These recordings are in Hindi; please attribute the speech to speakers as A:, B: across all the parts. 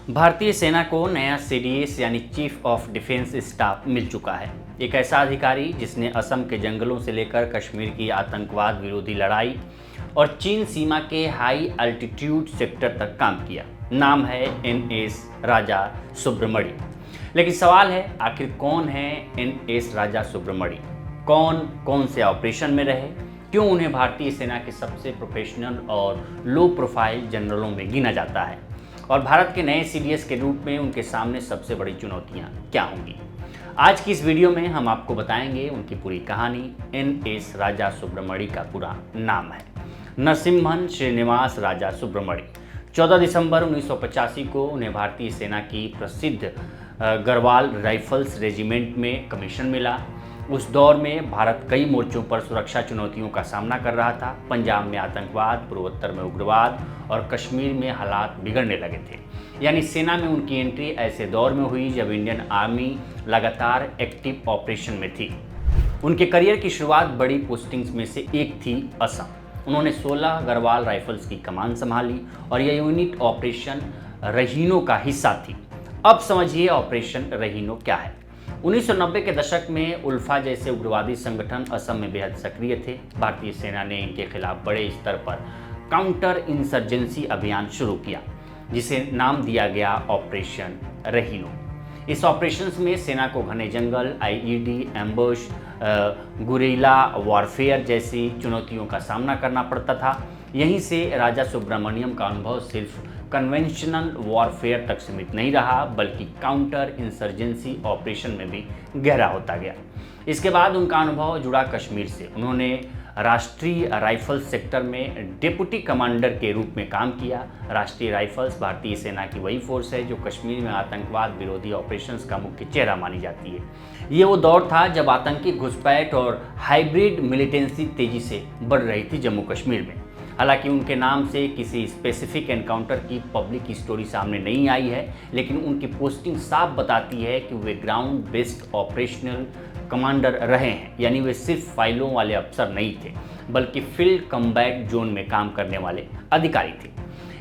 A: भारतीय सेना को नया सीडीएस यानी चीफ ऑफ डिफेंस स्टाफ मिल चुका है। एक ऐसा अधिकारी जिसने असम के जंगलों से लेकर कश्मीर की आतंकवाद विरोधी लड़ाई और चीन सीमा के हाई अल्टीट्यूड सेक्टर तक काम किया। नाम है NS राजा सुब्रमणि। लेकिन सवाल है, आखिर कौन है NS राजा सुब्रमणि? कौन कौन से ऑपरेशन में रहे? क्यों उन्हें भारतीय सेना के सबसे प्रोफेशनल और लो प्रोफाइल जनरलों में गिना जाता है? और भारत के नए CDS के रूप में उनके सामने सबसे बड़ी चुनौतियां क्या होंगी? आज की इस वीडियो में हम आपको बताएंगे उनकी पूरी कहानी। NS राजा सुब्रमणि का पूरा नाम है नरसिम्हन श्रीनिवास राजा सुब्रमणि। 14 दिसंबर 1985 को उन्हें भारतीय सेना की प्रसिद्ध गढ़वाल राइफल्स रेजिमेंट में कमीशन मिला। उस दौर में भारत कई मोर्चों पर सुरक्षा चुनौतियों का सामना कर रहा था। पंजाब में आतंकवाद, पूर्वोत्तर में उग्रवाद और कश्मीर में हालात बिगड़ने लगे थे। यानी सेना में उनकी एंट्री ऐसे दौर में हुई जब इंडियन आर्मी लगातार एक्टिव ऑपरेशन में थी। उनके करियर की शुरुआत बड़ी पोस्टिंग्स में से एक थी असम। उन्होंने 16 गढ़वाल राइफल्स की कमान संभाली और यह यूनिट ऑपरेशन रहीनो का हिस्सा थी। अब समझिए ऑपरेशन रहीनो क्या है। 1990 के दशक में उल्फा जैसे उग्रवादी संगठन असम में बेहद सक्रिय थे। भारतीय सेना ने इनके खिलाफ बड़े स्तर पर काउंटर इंसर्जेंसी अभियान शुरू किया, जिसे नाम दिया गया ऑपरेशन रहीनो। इस ऑपरेशंस में सेना को घने जंगल, IED, एम्बुश, गुरिल्ला वॉरफेयर जैसी चुनौतियों का सामना करना पड़ता था। यहीं से राजा सुब्रमण्यम का अनुभव सिर्फ कन्वेंशनल वॉरफेयर तक सीमित नहीं रहा, बल्कि काउंटर इंसर्जेंसी ऑपरेशन में भी गहरा होता गया। इसके बाद उनका अनुभव जुड़ा कश्मीर से। उन्होंने राष्ट्रीय राइफल्स सेक्टर में डिप्टी कमांडर के रूप में काम किया। राष्ट्रीय राइफल्स भारतीय सेना की वही फोर्स है जो कश्मीर में आतंकवाद विरोधी ऑपरेशंस का मुख्य चेहरा मानी जाती है। ये वो दौर था जब आतंकी घुसपैठ और हाइब्रिड मिलिटेंसी तेजी से बढ़ रही थी जम्मू कश्मीर में। हालांकि उनके नाम से किसी स्पेसिफिक एनकाउंटर की पब्लिक स्टोरी सामने नहीं आई है, लेकिन उनकी पोस्टिंग साफ बताती है कि वे ग्राउंड बेस्ड ऑपरेशनल कमांडर रहे हैं। यानी वे सिर्फ फाइलों वाले अफसर नहीं थे, बल्कि फील्ड कम्बैट जोन में काम करने वाले अधिकारी थे।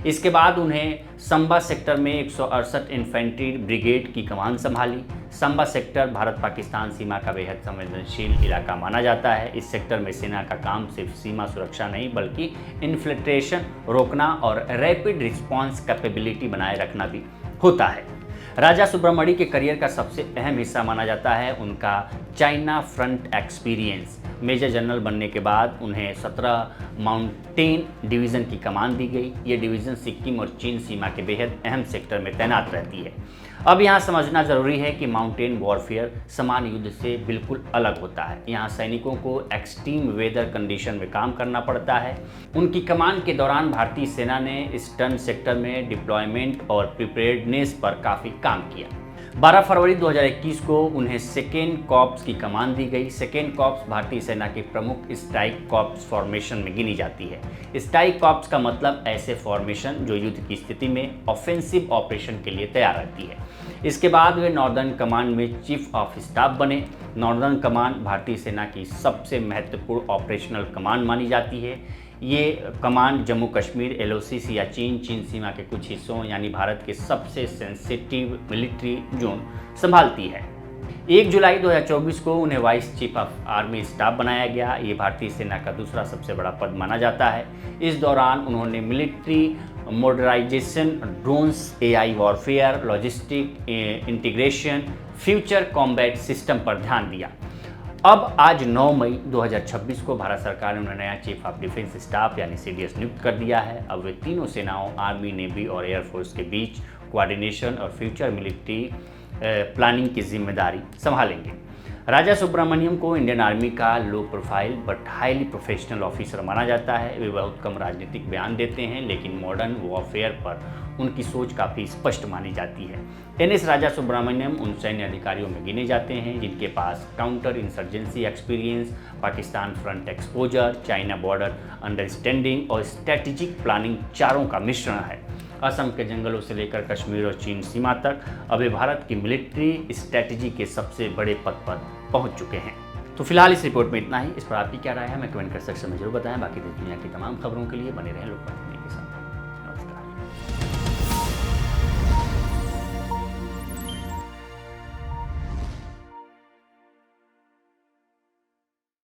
A: इसके बाद उन्हें संबा सेक्टर में 168 इन्फेंट्री ब्रिगेड की कमान संभाली। संबा सेक्टर भारत पाकिस्तान सीमा का बेहद संवेदनशील इलाका माना जाता है। इस सेक्टर में सेना का काम सिर्फ सीमा सुरक्षा नहीं, बल्कि इन्फिल्ट्रेशन रोकना और रैपिड रिस्पांस कैपेबिलिटी बनाए रखना भी होता है। राजा सुब्रमणि के करियर का सबसे अहम हिस्सा माना जाता है उनका China front experience. Major general बनने के बाद उन्हें 17 माउंटेन डिवीज़न की कमान दी गई। ये डिवीज़न सिक्किम और चीन सीमा के बेहद अहम सेक्टर में तैनात रहती है। अब यहाँ समझना ज़रूरी है कि माउंटेन वॉरफेयर सामान्य युद्ध से बिल्कुल अलग होता है। यहाँ सैनिकों को एक्सट्रीम वेदर कंडीशन में काम करना पड़ता है। उनकी कमान के दौरान भारतीय सेना ने ईस्टर्न सेक्टर में डिप्लॉयमेंट और प्रिपेयर्डनेस पर काफ़ी काम किया। 12 फरवरी 2021 को उन्हें सेकेंड कॉर्प्स की कमान दी गई। सेकेंड कॉर्प्स भारतीय सेना के प्रमुख स्ट्राइक कॉर्प्स फॉर्मेशन में गिनी जाती है। स्ट्राइक कॉर्प्स का मतलब ऐसे फॉर्मेशन जो युद्ध की स्थिति में ऑफेंसिव ऑपरेशन के लिए तैयार रहती है। इसके बाद वे नॉर्दर्न कमांड में चीफ ऑफ स्टाफ बने। नॉर्दर्न कमांड भारतीय सेना की सबसे महत्वपूर्ण ऑपरेशनल कमांड मानी जाती है। ये कमांड जम्मू कश्मीर, LOC, सियाचिन, चीन सीमा के कुछ हिस्सों यानी भारत के सबसे सेंसिटिव मिलिट्री जोन संभालती है। 1 जुलाई 2024 को उन्हें vice chief of army staff बनाया गया। ये भारतीय सेना का दूसरा सबसे बड़ा पद माना जाता है। इस दौरान उन्होंने military modernisation, drones, AI warfare, logistic integration, future combat system पर ध्यान दिया। अब आज 9 मई 2026 को भारत सरकार ने उन्हें नया चीफ ऑफ डिफेंस स्टाफ यानी CDS नियुक्त कर दिया है। अब वे तीनों सेनाओं आर्मी, नेवी और एयरफोर्स के बीच कोऑर्डिनेशन और फ्यूचर मिलिट्री प्लानिंग की जिम्मेदारी संभालेंगे। राजा सुब्रमण्यम को इंडियन आर्मी का low profile but highly professional officer माना जाता है। वे बहुत कम राजनीतिक बयान देते हैं, लेकिन मॉडर्न वॉरफेयर पर उनकी सोच काफ़ी स्पष्ट मानी जाती है। NS राजा सुब्रमण्यम उन सैन्य अधिकारियों में गिने जाते हैं जिनके पास counter insurgency experience, Pakistan front exposure, China border understanding और स्ट्रैटेजिक प्लानिंग चारों का मिश्रण है। असम के जंगलों से लेकर कश्मीर और चीन सीमा तक अब वे भारत की मिलिट्री स्ट्रैटेजी के सबसे बड़े पद पर पहुंच चुके हैं। तो फिलहाल इस रिपोर्ट में इतना ही। इस पर आपकी क्या राय है, मैं कमेंट कर सेक्शन में जरूर बताएं। बाकी देश दुनिया की तमाम खबरों के लिए बने रहें लोकमत।